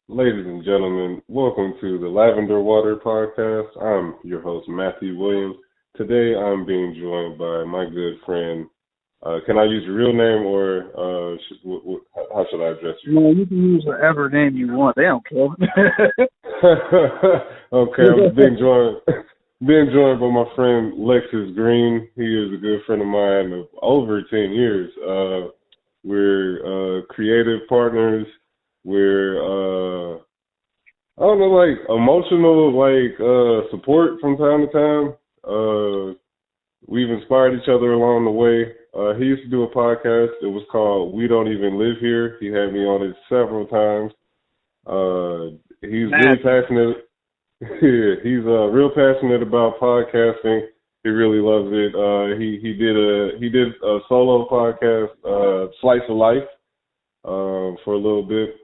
Ladies and gentlemen, welcome to the Lavender Water Podcast. I'm your host, Matthew Williams. Today I'm being joined by my good friend. Can I use your real name or how should I address you? No, you can use whatever name you want. They don't care. Okay, I'm being joined by my friend Lexus Greene. He is a good friend of mine of over 10 years. We're creative partners. We're I don't know, like emotional, support from time to time. We've inspired each other along the way. He used to do a podcast. It was called "We Don't Even Live Here." He had me on it several times. He's really passionate. Yeah, he's real passionate about podcasting. He really loves it. He did a solo podcast, Slice of Life, for a little bit.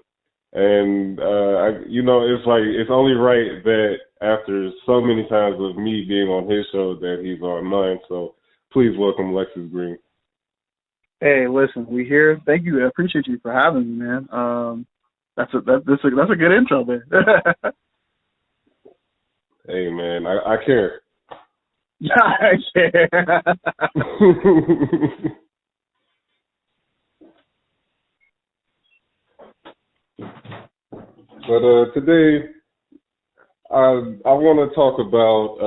And it's only right that after so many times of me being on his show that he's on mine. So please welcome Lexus Greene. Hey, listen, we here. Thank you. I appreciate you for having me, man. That's a good intro there. Hey man, I care. Yeah, I care. But today, I want to talk about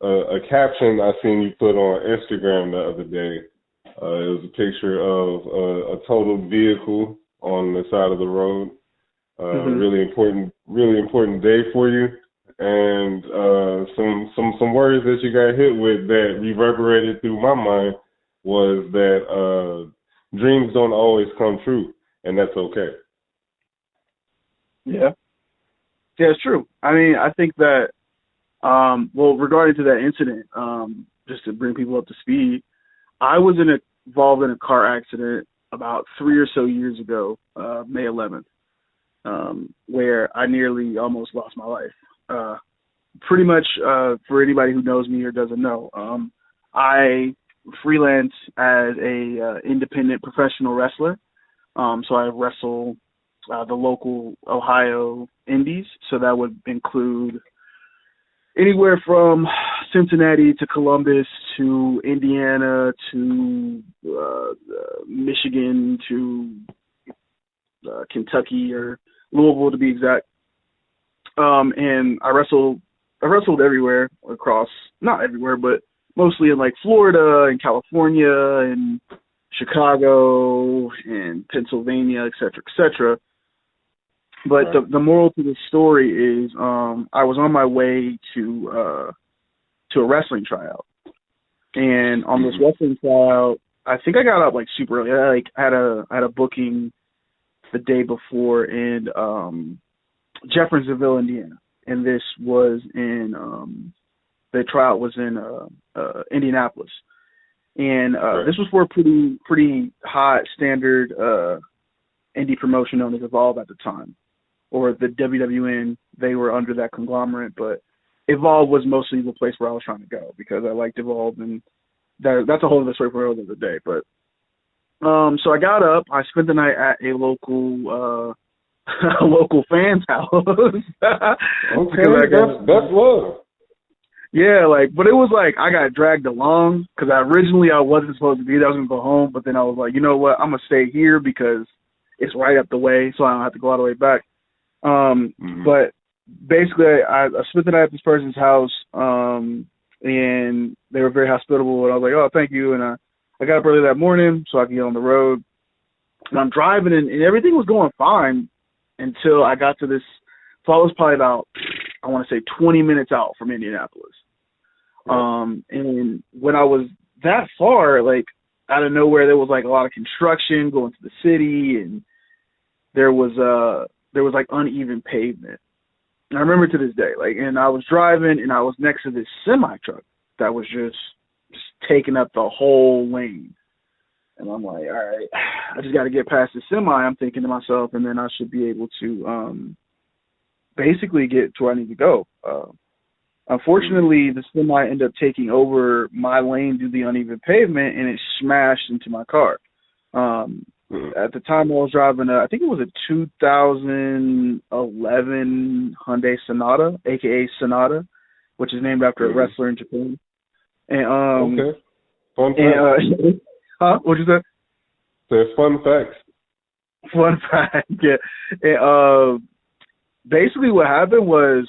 a caption I seen you put on Instagram the other day. It was a picture of a totaled vehicle on the side of the road. Really important day for you, and some words that you got hit with that reverberated through my mind was that dreams don't always come true, and that's okay. Yeah, it's true. I mean, I think that, regarding to that incident, just to bring people up to speed, I was involved in a car accident about 3 or so years ago, May 11th, where I nearly almost lost my life. Pretty much, for anybody who knows me or doesn't know, I freelance as a independent professional wrestler. So I wrestle the local Ohio indies. So that would include anywhere from Cincinnati to Columbus to Indiana to Michigan to Kentucky or Louisville to be exact. And I wrestled everywhere across, not everywhere, but mostly in like Florida and California and Chicago and Pennsylvania, et cetera, et cetera. But the moral to the story is I was on my way to a wrestling tryout. And on this wrestling tryout, I think I got up like super early. I had a booking the day before in Jeffersonville, Indiana. And this was in the tryout was in Indianapolis. And this was for a pretty hot standard indie promotion known as Evolve at the time, or the WWN. They were under that conglomerate, but Evolve was mostly the place where I was trying to go because I liked Evolve, and that's a whole other story for another day. But so I got up. I spent the night at a local fan's house. Okay, that's love. Yeah, but it was like I got dragged along because originally I wasn't supposed to be there. I was going to go home, but then I was like, you know what? I'm going to stay here because it's right up the way, so I don't have to go all the way back. But basically, I spent the night at this person's house, and they were very hospitable, and I was like, oh, thank you. And I got up early that morning so I could get on the road. And I'm driving, and everything was going fine until I got to this. So I was probably about, I want to say, 20 minutes out from Indianapolis. And when I was that far, like, out of nowhere, there was, like, a lot of construction going to the city, and there was like, uneven pavement. And I remember to this day, and I was driving, and I was next to this semi-truck that was just taking up the whole lane. And I'm like, all right, I just got to get past the semi, I'm thinking to myself, and then I should be able to basically get to where I need to go. Unfortunately, the semi ended up taking over my lane through the uneven pavement, and it smashed into my car. At the time, I was driving I think it was a 2011 Hyundai Sonata, aka Sonata, which is named after a wrestler in Japan. And okay. Fun fact. huh? What'd you say? Say fun facts. Fun fact, yeah. And, basically, what happened was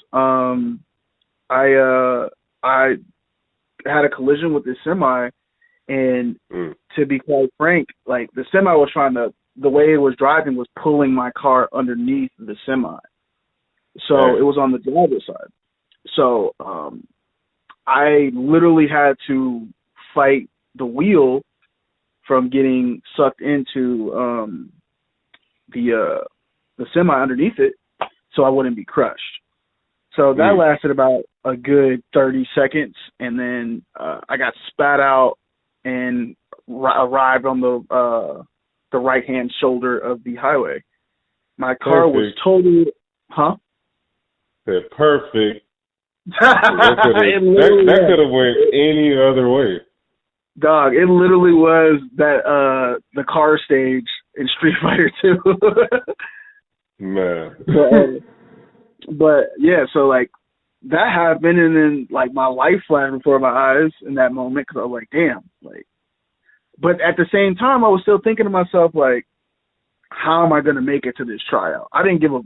I had a collision with this semi, and to be quite frank, like the semi was the way it was driving was pulling my car underneath the semi. So it was on the driver's side. So I literally had to fight the wheel from getting sucked into the semi underneath it, so I wouldn't be crushed. So that lasted about a good 30 seconds, and then I got spat out and arrived on the right-hand shoulder of the highway. My car was totaled. Huh? Perfect. That could have went any other way. Dog, it literally was that the car stage in Street Fighter 2. Man. But yeah, so like that happened, and then like my life flashed before my eyes in that moment because I was like, damn, like. But at the same time, I was still thinking to myself like, how am I gonna make it to this tryout? I didn't give a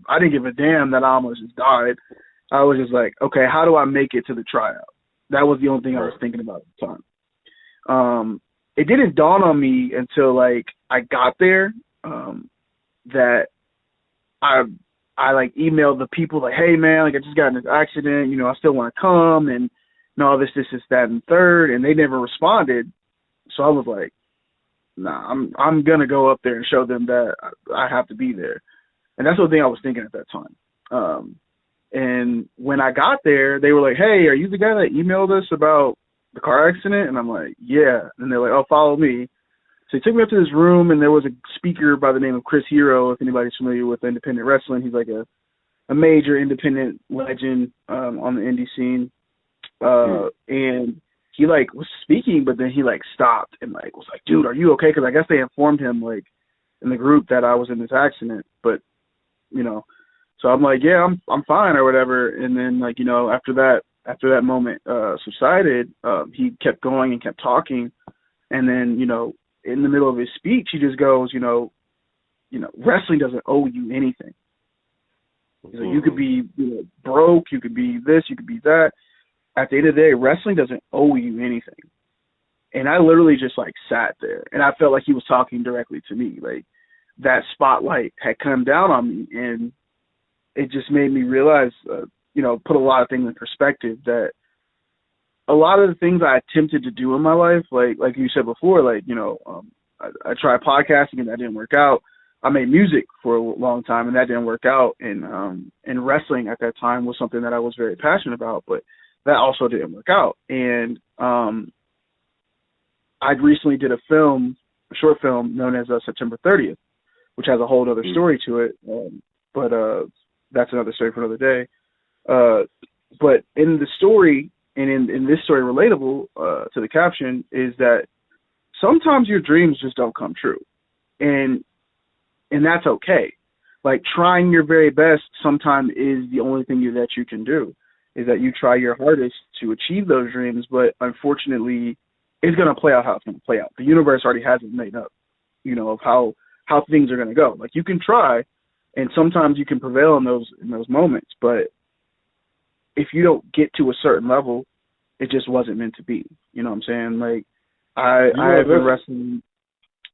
damn that I almost just died. I was just like, okay, how do I make it to the tryout? That was the only thing I was thinking about at the time. It didn't dawn on me until like I got there, that I like emailed the people like, hey man, like I just got in this accident, you know, I still want to come and all this, that, and third, and they never responded. So I was like, nah, I'm gonna go up there and show them that I have to be there, and that's the thing I was thinking at that time. And when I got there, they were like, hey, are you the guy that emailed us about the car accident? And I'm like, yeah. And they're like, oh, follow me. So he took me up to this room, and there was a speaker by the name of Chris Hero, if anybody's familiar with independent wrestling. He's like a major independent legend on the indie scene. And he like was speaking, but then he like stopped and like was like, dude, are you okay? Because I guess they informed him like in the group that I was in this accident, but you know, so I'm like, yeah, I'm fine or whatever. And then like, you know, after that moment subsided, he kept going and kept talking, and then you know, in the middle of his speech, he just goes, you know, wrestling doesn't owe you anything. He's like, you could be broke, you could be this, you could be that. At the end of the day, wrestling doesn't owe you anything. And I literally just like sat there, and I felt like he was talking directly to me. Like that spotlight had come down on me, and it just made me realize, put a lot of things in perspective, that a lot of the things I attempted to do in my life, like you said before, like, I tried podcasting and that didn't work out. I made music for a long time and that didn't work out. And wrestling at that time was something that I was very passionate about, but that also didn't work out. And I recently did a short film known as September 30th, which has a whole other story to it. But that's another story for another day. But in the story, and in this story relatable to the caption, is that sometimes your dreams just don't come true. And that's okay. Like trying your very best sometimes is the only thing that you can do, is that you try your hardest to achieve those dreams, but unfortunately it's going to play out how it's going to play out. The universe already has it made up, of how things are going to go. Like you can try, and sometimes you can prevail in those moments, but if you don't get to a certain level, it just wasn't meant to be. You know what I'm saying? Like I have been wrestling.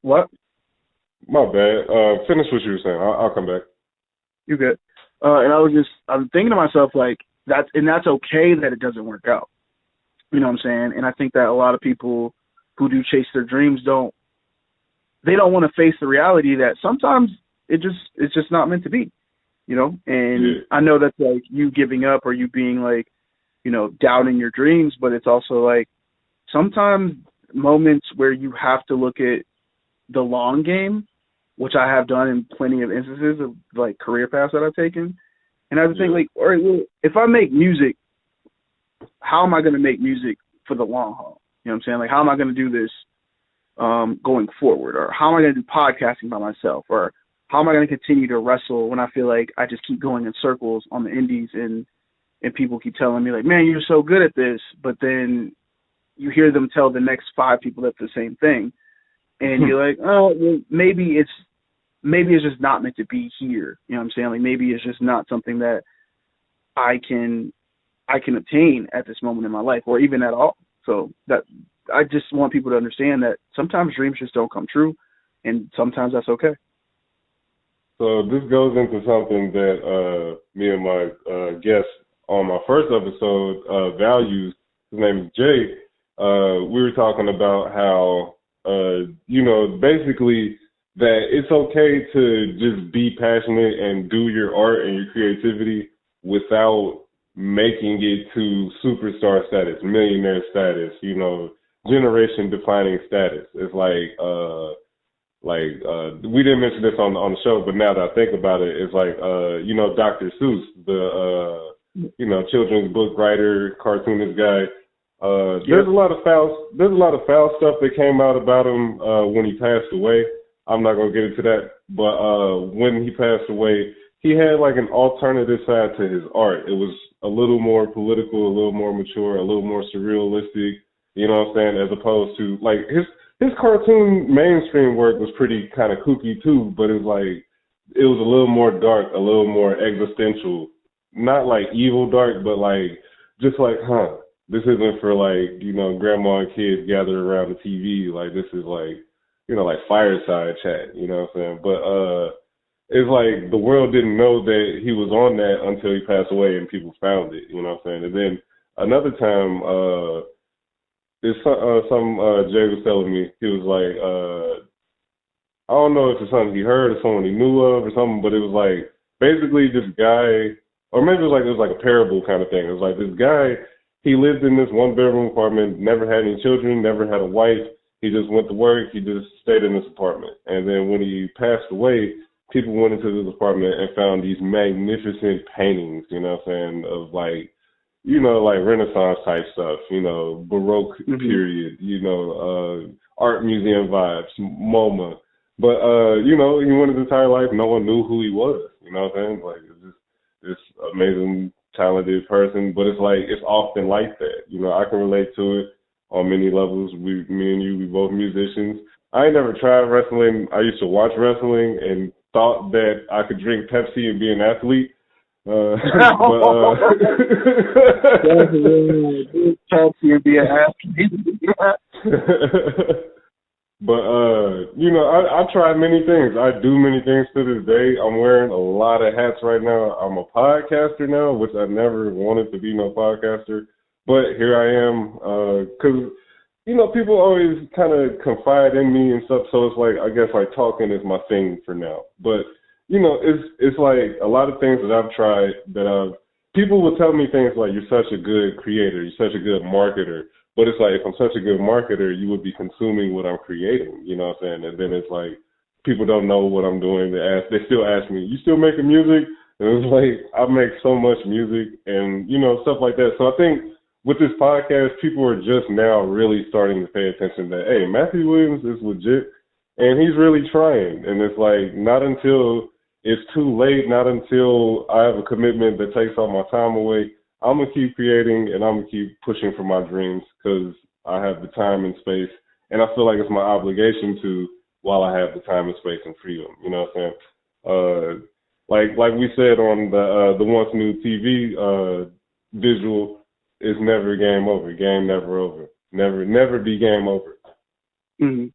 What? My bad. Finish what you were saying. I'll come back. You good? And I'm thinking to myself like that's okay that it doesn't work out. You know what I'm saying? And I think that a lot of people who do chase their dreams don't want to face the reality that sometimes it's just not meant to be. And I know that's like you giving up or you being like, doubting your dreams, but it's also like sometimes moments where you have to look at the long game, which I have done in plenty of instances of like career paths that I've taken. And I have to think like, all right, well, if I make music, how am I going to make music for the long haul? You know what I'm saying? Like, how am I going to do this going forward? Or how am I going to do podcasting by myself? Or how am I going to continue to wrestle when I feel like I just keep going in circles on the indies and people keep telling me, like, man, you're so good at this, but then you hear them tell the next 5 people that's the same thing, and you're like, oh, well, maybe it's just not meant to be here. You know what I'm saying? Like, maybe it's just not something that I can obtain at this moment in my life, or even at all. So that I just want people to understand that sometimes dreams just don't come true, and sometimes that's okay. So this goes into something that me and my guest on my first episode, Values, his name is Jay, we were talking about how, basically that it's okay to just be passionate and do your art and your creativity without making it to superstar status, millionaire status, generation defining status. It's like we didn't mention this on the show, but now that I think about it, it's like Dr. Seuss, the children's book writer, cartoonist guy. There's a lot of foul stuff that came out about him when he passed away. I'm not gonna get into that, but when he passed away, he had like an alternative side to his art. It was a little more political, a little more mature, a little more surrealistic. You know what I'm saying? As opposed to like his cartoon mainstream work was pretty kind of kooky too, but it was a little more dark, a little more existential. Not like evil dark, but like just like, this isn't for like, grandma and kids gathered around the TV. Like this is like, like fireside chat, you know what I'm saying? But it's like the world didn't know that he was on that until he passed away and people found it, you know what I'm saying? And then another time, Jay was telling me, he was like, I don't know if it's something he heard or someone he knew of or something, but it was like basically this guy, or maybe it was like a parable kind of thing. It was like this guy, he lived in this 1-bedroom apartment, never had any children, never had a wife. He just went to work. He just stayed in this apartment. And then when he passed away, people went into this apartment and found these magnificent paintings, you know what I'm saying, of like, like Renaissance type stuff, Baroque period, art museum vibes, MoMA. But, he went his entire life, no one knew who he was, you know what I'm saying? Like, it's just this amazing, talented person, but it's like, it's often like that. I can relate to it on many levels. Me and you, we both musicians. I ain't never tried wrestling. I used to watch wrestling and thought that I could drink Pepsi and be an athlete. Pepsi and be an athlete. But, I tried many things. I do many things to this day. I'm wearing a lot of hats right now. I'm a podcaster now, which I never wanted to be no podcaster. But here I am, because, people always kind of confide in me and stuff. So it's like, I guess like talking is my thing for now. But, it's like a lot of things that I've tried people will tell me things like, you're such a good creator, you're such a good marketer. But it's like, if I'm such a good marketer, you would be consuming what I'm creating, you know what I'm saying? And then it's like, people don't know what I'm doing. They still ask me, you still making music? And it's like, I make so much music and, stuff like that. So I think with this podcast, people are just now really starting to pay attention that, hey, Matthew Williams is legit and he's really trying. And it's like, not until it's too late, not until I have a commitment that takes all my time away, I'm going to keep creating and I'm going to keep pushing for my dreams because I have the time and space. And I feel like it's my obligation to, while I have the time and space and freedom, you know what I'm saying? Like we said on the Once New TV visual, it's never game over. Game never over. Never be game over. Mm-hmm.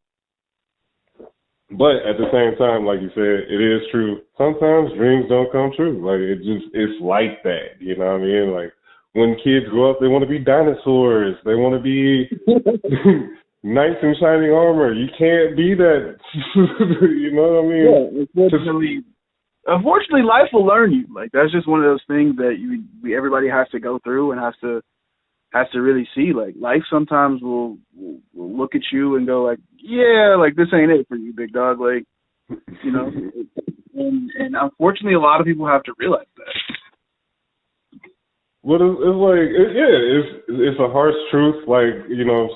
But at the same time, like you said, it is true. Sometimes dreams don't come true. Like it's like that. You know what I mean? Like when kids grow up, they want to be dinosaurs. They want to be knights in shining armor. You can't be that. You know what I mean? Yeah, unfortunately, life will learn you. Like that's just one of those things that everybody has to go through and has to really see. Like life sometimes will look at you and go like, yeah, like this ain't it for you, big dog. Like, and unfortunately a lot of people have to realize that. But it's like, it's a harsh truth. Like,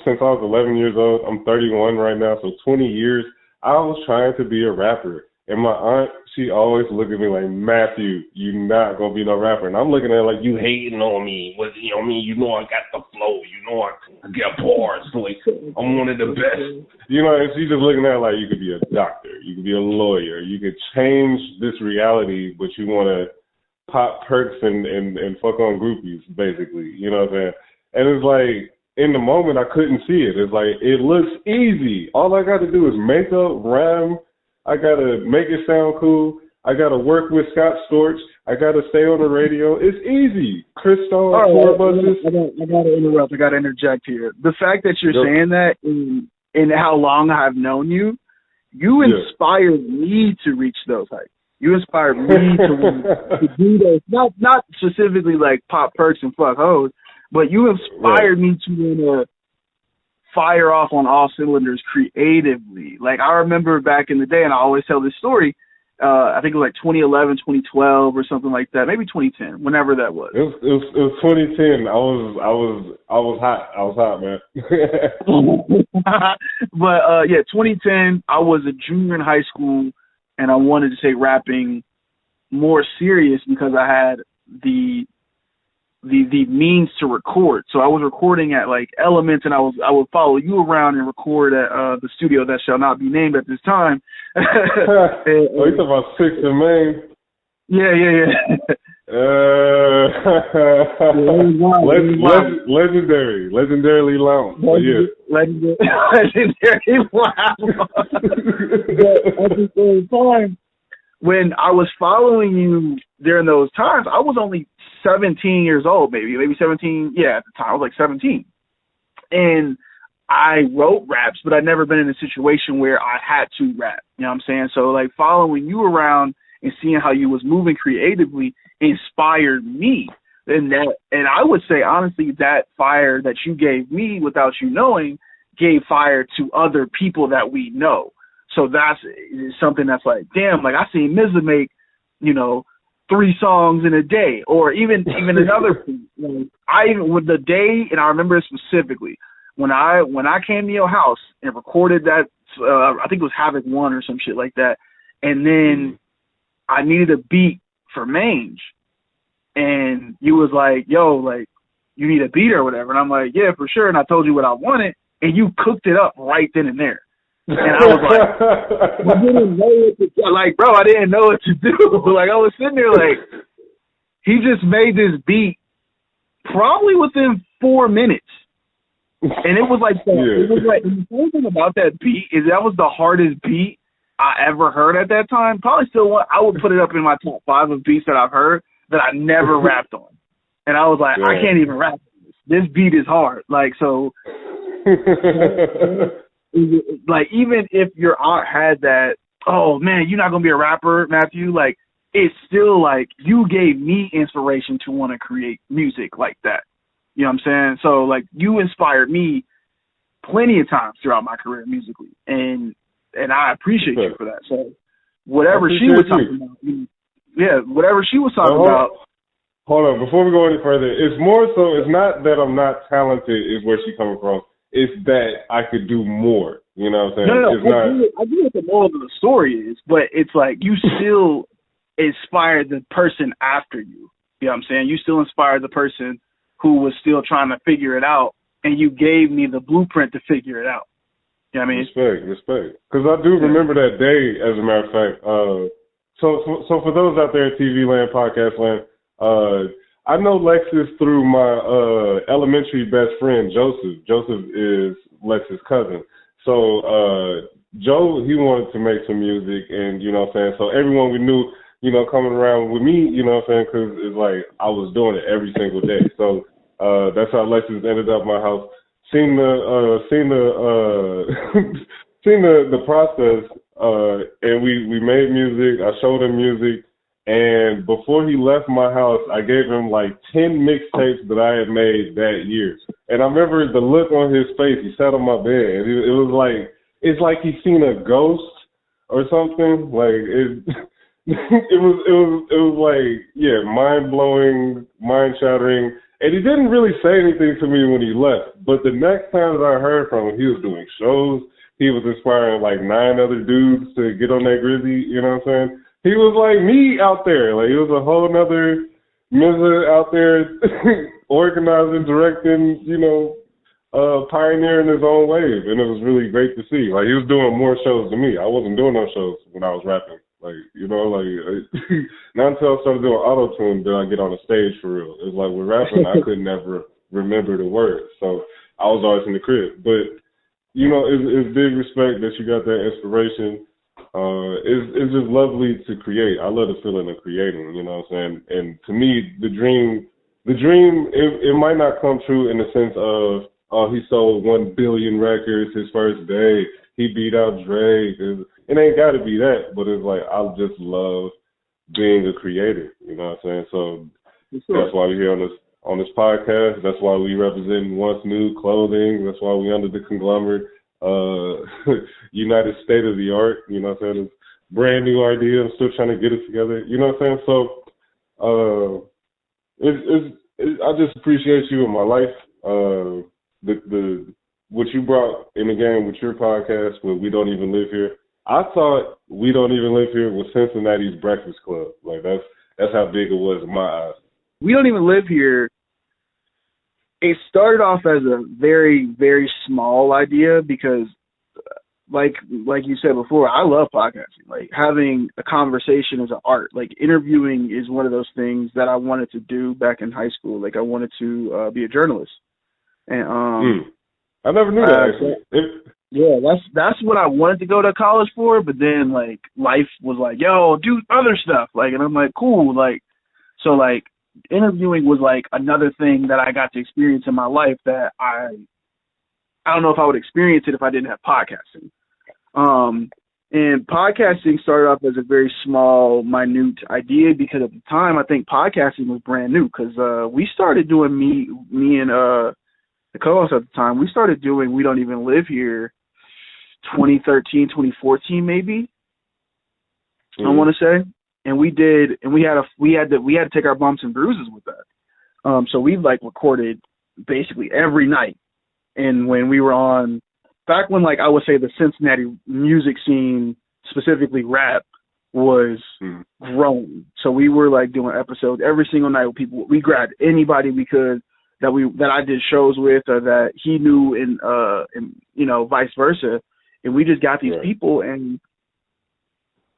since I was 11 years old, I'm 31 right now, so 20 years, I was trying to be a rapper. And my aunt, she always looked at me like, Matthew, you not going to be no rapper. And I'm looking at her like, you hating on me. I got the flow. I got bars. Like, I'm one of the best. And she's just looking at it like, you could be a doctor. You could be a lawyer. You could change this reality, but you want to pop perks and fuck on groupies, basically. You know what I'm saying? And it's like, in the moment, I couldn't see it. It's like, it looks easy. All I got to do is make up, rhyme. I got to make it sound cool. I got to work with Scott Storch. I got to stay on the radio. It's easy. Crystal, tour buses. I got to interrupt. I got to interject here. The fact that you're saying that in how long I've known you, you inspired me to reach those heights. You inspired me to do those. Not specifically like pop perks and fuck hoes, but you inspired me to fire off on all cylinders creatively. Like, I remember back in the day, and I always tell this story, I think it was like 2011, 2012 or something like that, maybe 2010, whenever that was. It was 2010. I was hot. I was hot, man. But 2010, I was a junior in high school, and I wanted to take rapping more serious because I had the means to record. So I was recording at like Elements, and I would follow you around and record at the studio that shall not be named at this time. You talking about 6 in Maine? Yeah. Legendarily long. Legendary long. But at the same time, when I was following you during those times, I was only 17 years old, maybe 17. Yeah, at the time I was like 17. And I wrote raps, but I'd never been in a situation where I had to rap. You know what I'm saying? So like following you around and seeing how you was moving creatively inspired me. And I would say honestly that fire that you gave me without you knowing gave fire to other people that we know. So that's something that's like, damn, like I seen Mizza make, 3 songs in a day, or even another thing. With the day, and I remember it specifically, when I came to your house and recorded that, I think it was Havoc 1 or some shit like that, and then I needed a beat for Mange, and you was like, yo, like, you need a beat or whatever, and I'm like, yeah, for sure, and I told you what I wanted, and you cooked it up right then and there. And I was like, I didn't know what to do. Like, bro, I didn't know what to do. Like, I was sitting there like, he just made this beat probably within 4 minutes. And it was like, it was like, the funny thing about that beat is that was the hardest beat I ever heard at that time. Probably still one, I would put it up in my top 5 of beats that I've heard that I never rapped on. And I was like, I can't even rap on this. This beat is hard. Like, so... Like, even if your aunt had that, oh man, you're not gonna be a rapper, Matthew, like, it's still like you gave me inspiration to want to create music like that. You know what I'm saying? So like, you inspired me plenty of times throughout my career musically, and I appreciate you for that. So whatever she was talking about, whatever she was talking about. Hold on, before we go any further, it's more so, it's not that I'm not talented is where she's coming from. It's that I could do more. You know what I'm saying? No, I get what the moral of the story is, but it's like you still inspired the person after you. You know what I'm saying? You still inspired the person who was still trying to figure it out, and you gave me the blueprint to figure it out. You know what I mean? Respect. Because I do remember that day, as a matter of fact. So for those out there in TV land, podcast land, I know Lexus through my elementary best friend, Joseph. Joseph is Lexus' cousin. So Joe, he wanted to make some music, and, you know what I'm saying, so everyone we knew, coming around with me, you know what I'm saying, because it's like I was doing it every single day. So that's how Lexus ended up at my house. Seen the process, and we made music. I showed him music. And before he left my house, I gave him like 10 mixtapes that I had made that year. And I remember the look on his face. He sat on my bed, and it was like, it's like he's seen a ghost or something. Like, it was like, yeah, mind blowing, mind shattering. And he didn't really say anything to me when he left. But the next time that I heard from him, he was doing shows. He was inspiring like 9 other dudes to get on that Grizzy, you know what I'm saying? He was like me out there. Like, he was a whole nother Mizza out there organizing, directing, pioneering his own wave. And it was really great to see. Like, he was doing more shows than me. I wasn't doing no shows when I was rapping. Like, not until I started doing auto-tune did I get on the stage for real. It's like with rapping, I could never remember the words. So I was always in the crib. But, it's big respect that you got that inspiration. It's just lovely to create. I love the feeling of creating, you know what I'm saying? And to me, the dream, it might not come true in the sense of, oh, he sold 1 billion records his first day. He beat out Drake. It ain't got to be that, but it's like, I just love being a creator, you know what I'm saying? So that's why we're here on this podcast. That's why we represent Once New Clothing. That's why we under the conglomerate, United State of the Art, you know what I'm saying? It's a brand new idea. I'm still trying to get it together, you know what I'm saying? So, I just appreciate you in my life. What you brought in the game with your podcast, with We Don't Even Live Here. I thought We Don't Even Live Here was Cincinnati's Breakfast Club. Like, that's how big it was in my eyes. We Don't Even Live Here, it started off as a very, very small idea because, like you said before, I love podcasting. Like, having a conversation is an art. Like, interviewing is one of those things that I wanted to do back in high school. Like, I wanted to be a journalist. And I never knew that, actually. Yeah, that's what I wanted to go to college for, but then, like, life was like, yo, do other stuff. Like, and I'm like, cool. Like, so, like, interviewing was, like, another thing that I got to experience in my life that I don't know if I would experience it if I didn't have podcasting. And podcasting started off as a very small, minute idea because at the time, I think podcasting was brand new because we started doing, me and the co-host at the time, we started doing We Don't Even Live Here 2013, 2014 maybe. I want to say. And we had to take our bumps and bruises with that. So we like recorded basically every night. And when we were on, back when, like, I would say the Cincinnati music scene, specifically rap, was growing. So we were like doing episodes every single night with people. We grabbed anybody we could that I did shows with or that he knew and vice versa. And we just got these people and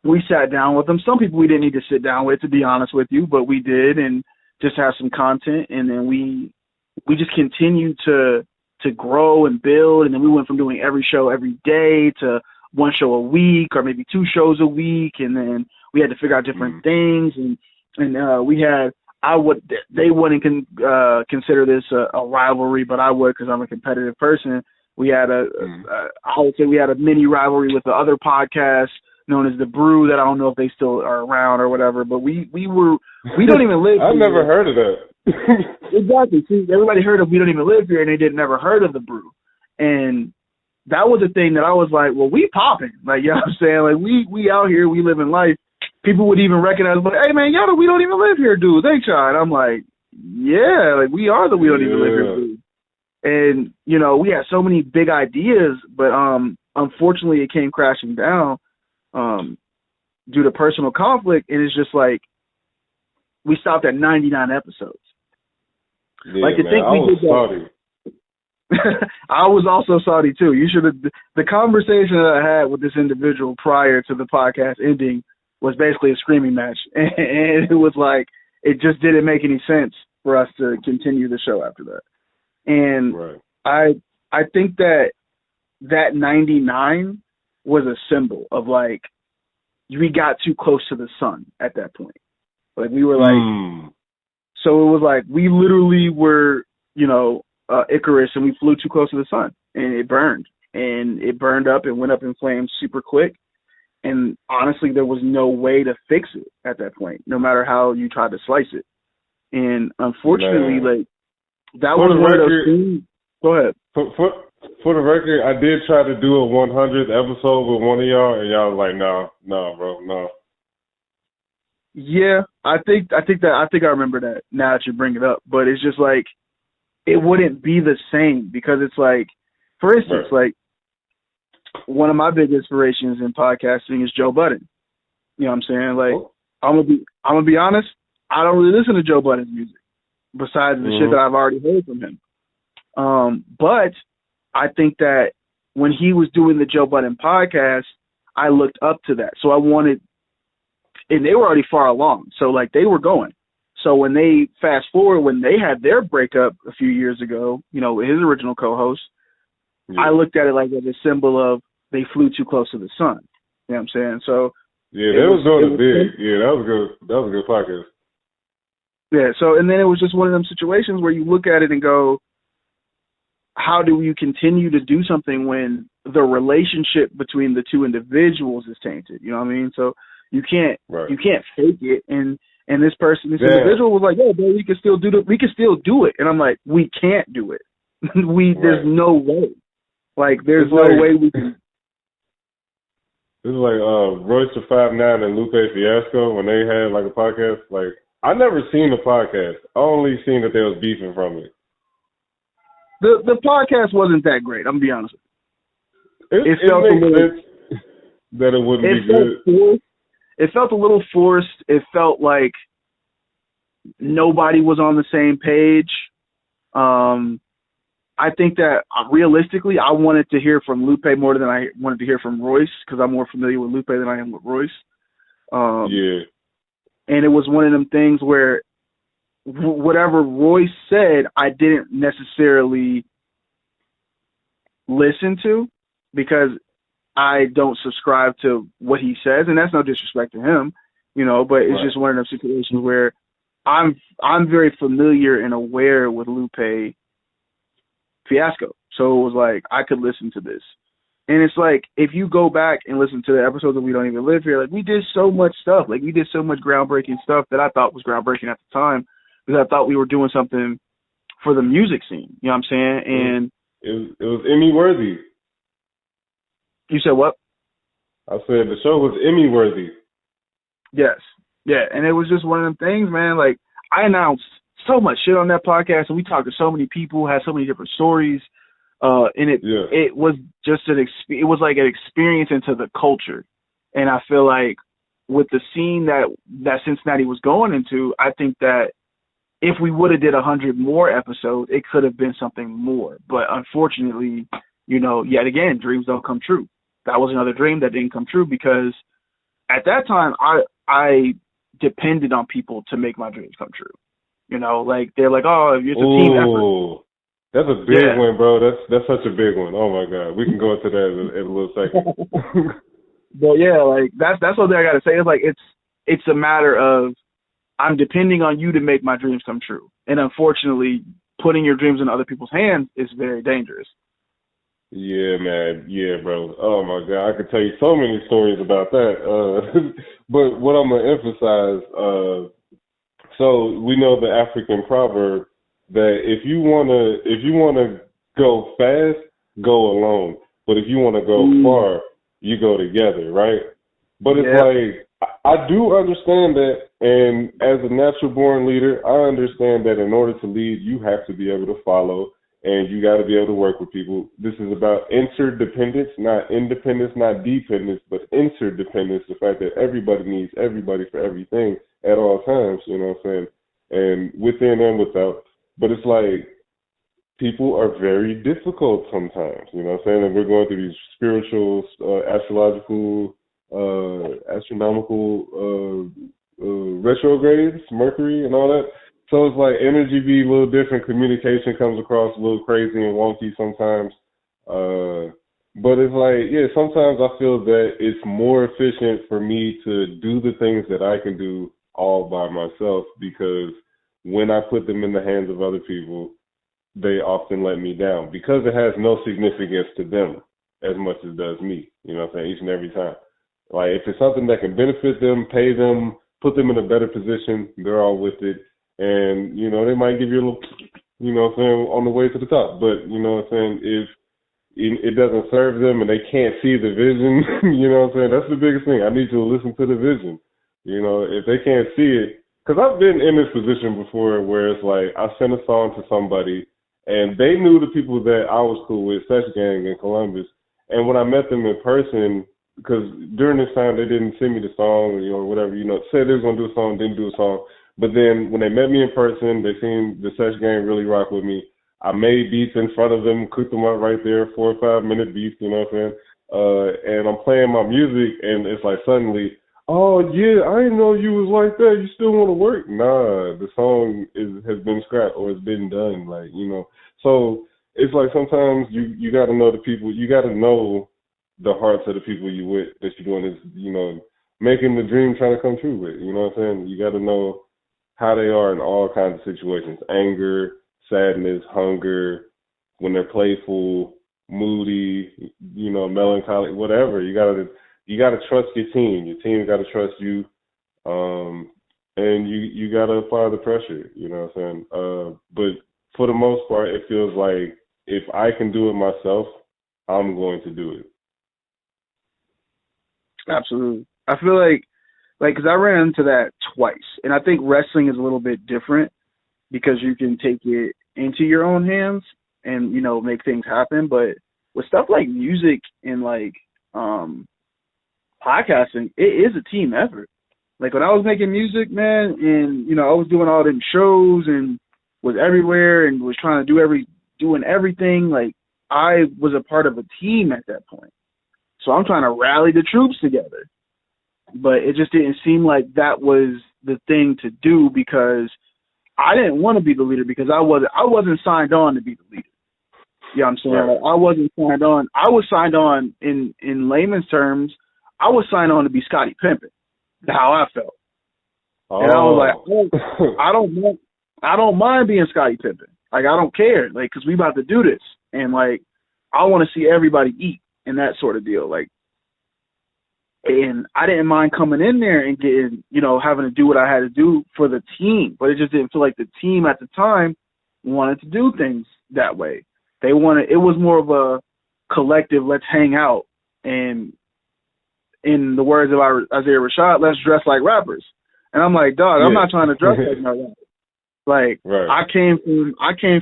we sat down with them. Some people we didn't need to sit down with, to be honest with you, but we did, and just have some content. And then we just continued to grow and build. And then we went from doing every show every day to 1 show a week or maybe 2 shows a week. And then we had to figure out different things. And we had, they wouldn't consider this a rivalry, but I would because I'm a competitive person. We had I would say we had a mini rivalry with the other podcast known as The Brew that I don't know if they still are around or whatever, but we Don't Even Live Here. I've never heard of that. Exactly. See, everybody heard of We Don't Even Live Here and they never heard of The Brew. And that was the thing that I was like, well, we popping. Like, you know what I'm saying? Like, we out here, we living life. People would even recognize, but hey, man, y'all, We Don't Even Live Here dudes, ain't y'all? And I'm like, yeah, like, we are the We Don't Even Live Here dudes. And, we had so many big ideas, but unfortunately it came crashing down due to personal conflict. And it's just like, we stopped at 99 episodes. Yeah, like, to think we did that. I was also salty too. You should have. The conversation that I had with this individual prior to the podcast ending was basically a screaming match, and it was like it just didn't make any sense for us to continue the show after that. And I think that 99 was a symbol of like we got too close to the sun at that point. Like we were like, so it was like we literally were, Icarus, and we flew too close to the sun, and it burned up and went up in flames super quick. And honestly, there was no way to fix it at that point, no matter how you tried to slice it. And unfortunately, like that was one of those things. Go ahead. For the record, I did try to do a 100th episode with one of y'all, and y'all was like, no, bro, no. Yeah, I think I remember that now that you bring it up. But it's just like it wouldn't be the same because it's like, for instance, Right. like one of my big inspirations in podcasting is Joe Budden. You know what I'm saying? Like Oh. I'm gonna be honest, I don't really listen to Joe Budden's music besides the shit that I've already heard from him. But I think that when he was doing the Joe Budden podcast, I looked up to that. So I wanted, and they were already far along. So like they were going. So when they fast forward, when they had their breakup a few years ago, you know, his original co-host, Yeah. I looked at it like as a symbol of they flew too close to the sun. You know what I'm saying? So Yeah, that was doing it big. Yeah, that was good. That was a good podcast. yeah. So and then it was just one of them situations where you look at it and go, how do you continue to do something when the relationship between the two individuals is tainted? You know what I mean? So you can't fake it. And this individual was like, "Yo, bro, we can still do it." And I'm like, "We can't do it. There's no way. Like, there's no way we can." This is like Royce the 5'9" and Lupe Fiasco when they had like a podcast. Like, I never seen the podcast. I only seen that they was beefing from it. The podcast wasn't that great. I'm gonna be honest. It felt makes sense that it wouldn't be good. Forced. It felt a little forced. It felt like nobody was on the same page. I think that realistically, I wanted to hear from Lupe more than I wanted to hear from Royce because I'm more familiar with Lupe than I am with Royce. Yeah. And it was one of them things where whatever Royce said, I didn't necessarily listen to because I don't subscribe to what he says, and that's no disrespect to him, you know, but it's just one of those situations where I'm very familiar and aware with Lupe Fiasco. So it was like I could listen to this. And it's like if you go back and listen to the episodes that We Don't Even Live Here, like we did so much stuff. Like we did so much groundbreaking stuff that I thought was groundbreaking at the time because I thought we were doing something for the music scene. You know what I'm saying? And it was Emmy worthy. You said what? I said the show was Emmy worthy. Yes. Yeah. And it was just one of them things, man. Like I announced so much shit on that podcast and we talked to so many people, had so many different stories. And it was just it was like an experience into the culture. And I feel like with the scene that Cincinnati was going into, I think that if we would have did 100 more episodes, it could have been something more. But unfortunately, you know, yet again, dreams don't come true. That was another dream that didn't come true because at that time I depended on people to make my dreams come true. You know, like they're like, oh, it's a team effort. That's a big one, bro. That's such a big one. Oh my God, we can go into that in a little second. But yeah, like that's what I gotta say. It's like it's a matter of I'm depending on you to make my dreams come true, and unfortunately, putting your dreams in other people's hands is very dangerous. Yeah, man. Yeah, bro. Oh my God, I could tell you so many stories about that. But what I'm gonna emphasize, so we know the African proverb that if you wanna go fast, go alone. But if you wanna go far, you go together, right? But it's like I do understand that, and as a natural born leader, I understand that in order to lead, you have to be able to follow, and you got to be able to work with people. This is about interdependence, not independence, not dependence, but interdependence. The fact that everybody needs everybody for everything at all times. You know what I'm saying? And within and without. But it's like people are very difficult sometimes. You know what I'm saying? And we're going through these spiritual, astrological, astronomical retrogrades, Mercury and all that. So it's like energy be a little different. Communication comes across a little crazy and wonky sometimes. But it's like, yeah, sometimes I feel that it's more efficient for me to do the things that I can do all by myself because when I put them in the hands of other people, they often let me down because it has no significance to them as much as it does me. You know what I'm saying? Each and every time. Like, if it's something that can benefit them, pay them, put them in a better position, they're all with it. And, you know, they might give you a little, you know what I'm saying, on the way to the top. But, you know what I'm saying, if it doesn't serve them and they can't see the vision, you know what I'm saying, that's the biggest thing. I need you to listen to the vision. You know, if they can't see it, because I've been in this position before where it's like I sent a song to somebody and they knew the people that I was cool with, Sex Gang in Columbus. And when I met them in person, because during this time they didn't send me the song, you know, whatever, you know, said they was gonna do a song, didn't do a song. But then when they met me in person, they seen the Sex Gang really rock with me. I made beats in front of them, cooked them up right there, 4 or 5 minute beats, you know what I'm saying? And I'm playing my music, and it's like suddenly, oh yeah, I didn't know you was like that. You still want to work? Nah, the song has been scrapped or it's been done. Like, you know, so it's like sometimes you got to know the people. You got to know the hearts of the people you with that you're doing this, you know, making the dream trying to come true with. You know what I'm saying? You got to know how they are in all kinds of situations: anger, sadness, hunger, when they're playful, moody, you know, melancholy, whatever. You gotta trust your team. Your team gotta trust you, and you gotta apply the pressure. You know what I'm saying? But for the most part, it feels like if I can do it myself, I'm going to do it. Absolutely. I feel like, because I ran into that twice, and I think wrestling is a little bit different because you can take it into your own hands and, you know, make things happen. But with stuff like music and like podcasting, it is a team effort. Like when I was making music, man, and, you know, I was doing all them shows and was everywhere and was trying to doing everything. Like I was a part of a team at that point. So I'm trying to rally the troops together. But it just didn't seem like that was the thing to do because I didn't want to be the leader because I wasn't signed on to be the leader. You know what I'm saying? Right. Like, I wasn't signed on. I was signed on in layman's terms. I was signed on to be Scottie Pippen. How I felt. Oh. And I was like, oh, I don't mind being Scottie Pippen. Like I don't care. Like, cause we about to do this. And like, I want to see everybody eat and that sort of deal. Like, and I didn't mind coming in there and getting, you know, having to do what I had to do for the team. But it just didn't feel like the team at the time wanted to do things that way. It was more of a collective, let's hang out. And in the words of Isaiah Rashad, let's dress like rappers. And I'm like, dog, I'm not trying to dress like no rapper. Like, right. I came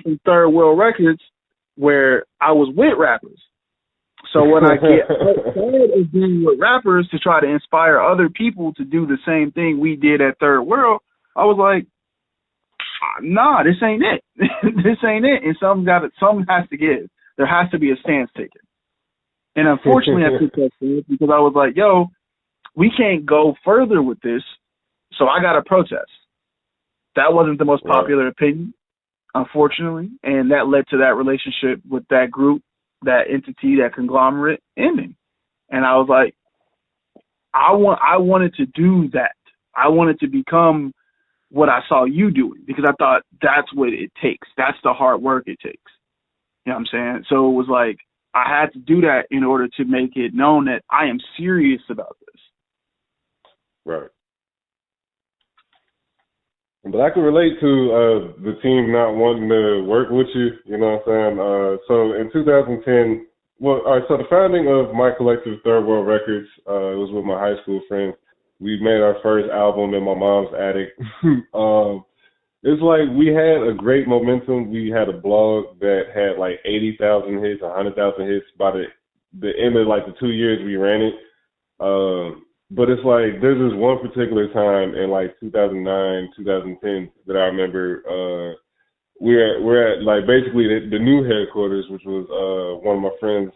from Third World Records where I was with rappers. So when I get outside of being with rappers to try to inspire other people to do the same thing we did at Third World, I was like, nah, this ain't it. This ain't it. And something has to give. There has to be a stance taken. And unfortunately, I took that stance because I was like, yo, we can't go further with this, so I got to protest. That wasn't the most popular opinion, unfortunately, and that led to that relationship with that group, that entity, that conglomerate ending. And I was like, I wanted to do that. I wanted to become what I saw you doing because I thought that's what it takes. That's the hard work it takes. You know what I'm saying? So it was like I had to do that in order to make it known that I am serious about this. Right. But I can relate to the team not wanting to work with you, you know what I'm saying? So in 2010, so the founding of my collective Third World Records, it was with my high school friends. We made our first album in my mom's attic. It's like we had a great momentum. We had a blog that had like 80,000 hits, 100,000 hits by the end of like the 2 years we ran it. But it's like there's this one particular time in like 2009, 2010 that I remember. We're at like basically the new headquarters, which was one of my friends'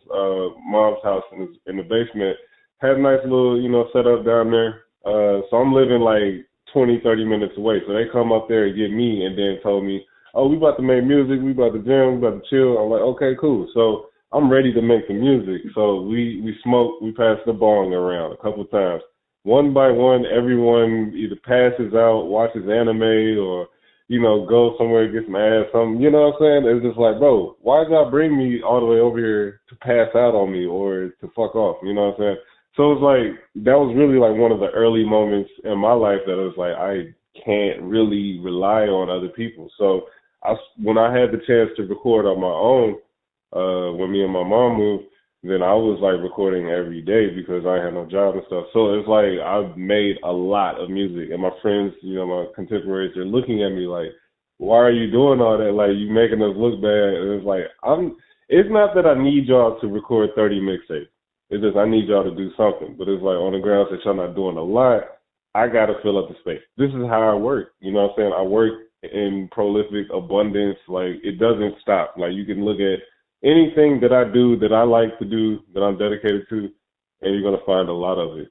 mom's house in the basement. Had a nice little setup down there. So I'm living like 20, 30 minutes away. So they come up there and get me, and then told me, "Oh, we about to make music. We about to jam. We about to chill." I'm like, "Okay, cool." So I'm ready to make the music. So we smoke, we pass the bong around a couple times. One by one, everyone either passes out, watches anime, or, go somewhere, get some ass, something. You know what I'm saying? It's just like, bro, why did y'all bring me all the way over here to pass out on me or to fuck off? You know what I'm saying? So it's like, that was really like one of the early moments in my life that it was like, I can't really rely on other people. So when I had the chance to record on my own, when me and my mom moved, then I was like recording every day because I had no job and stuff. So it's like I've made a lot of music, and my friends, you know, my contemporaries, they're looking at me like, "Why are you doing all that? Like, you making us look bad." And it's like It's not that I need y'all to record 30 mixtapes. It's just I need y'all to do something. But it's like on the grounds that y'all not doing a lot, I gotta fill up the space. This is how I work. You know what I'm saying? I work in prolific abundance. Like, it doesn't stop. Like, you can look at anything that I do, that I like to do, that I'm dedicated to, and you're gonna find a lot of it.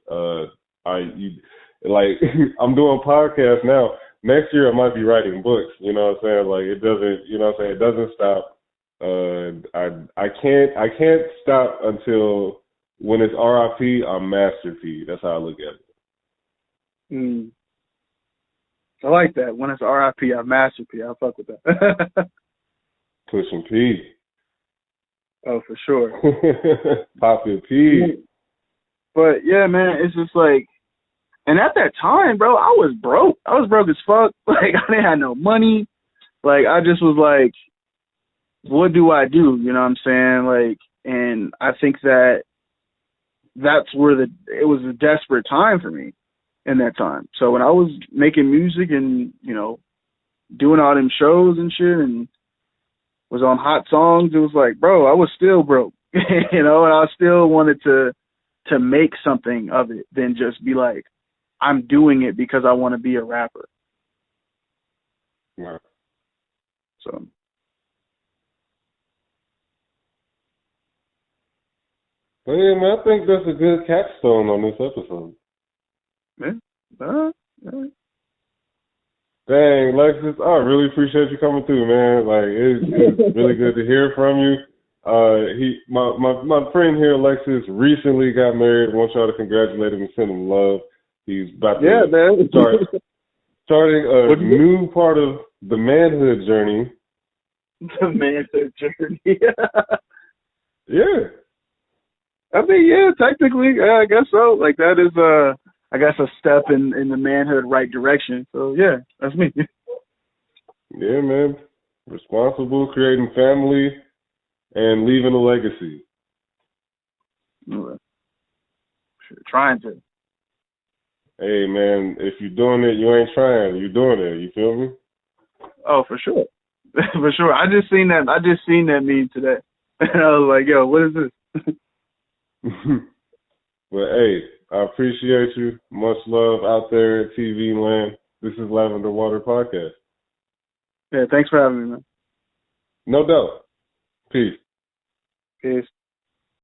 I'm doing podcasts now. Next year I might be writing books. You know what I'm saying? Like, it doesn't. You know what I'm saying? It doesn't stop. I can't stop until when it's RIP, I'm Master P. That's how I look at it. I like that. When it's RIP, I'm Master P. I fuck with that. Pushing P. Oh, for sure. Poppin' P. But yeah, man, it's just like, and at that time, bro, I was broke. I was broke as fuck. Like, I didn't have no money. Like, I just was like, what do I do? You know what I'm saying? Like, and I think that's where it was a desperate time for me in that time. So when I was making music and, you know, doing all them shows and shit and was on hot songs, it was like, bro, I was still broke, you know, and I still wanted to make something of it than just be like, I'm doing it because I want to be a rapper. Yeah. So. But yeah, man, I think that's a good capstone on this episode. Yeah. Dang, Lexus, I really appreciate you coming through, man. Like, it's really good to hear from you. My friend here, Lexus, recently got married. I want y'all to congratulate him and send him love. He's about to starting a new part of the manhood journey. The manhood journey. Yeah. I mean, yeah, technically, yeah, I guess so. Like, that is, I guess, a step in the manhood right direction. So, yeah, that's me. Yeah, man. Responsible, creating family, and leaving a legacy. Trying to. Hey, man, if you're doing it, you ain't trying. You're doing it. You feel me? Oh, for sure. For sure. I just seen that meme today. And I was like, yo, what is this? But hey, I appreciate you. Much love out there at TV land. This is Lavender Water Podcast. Yeah, thanks for having me, man. No doubt. Peace. Peace.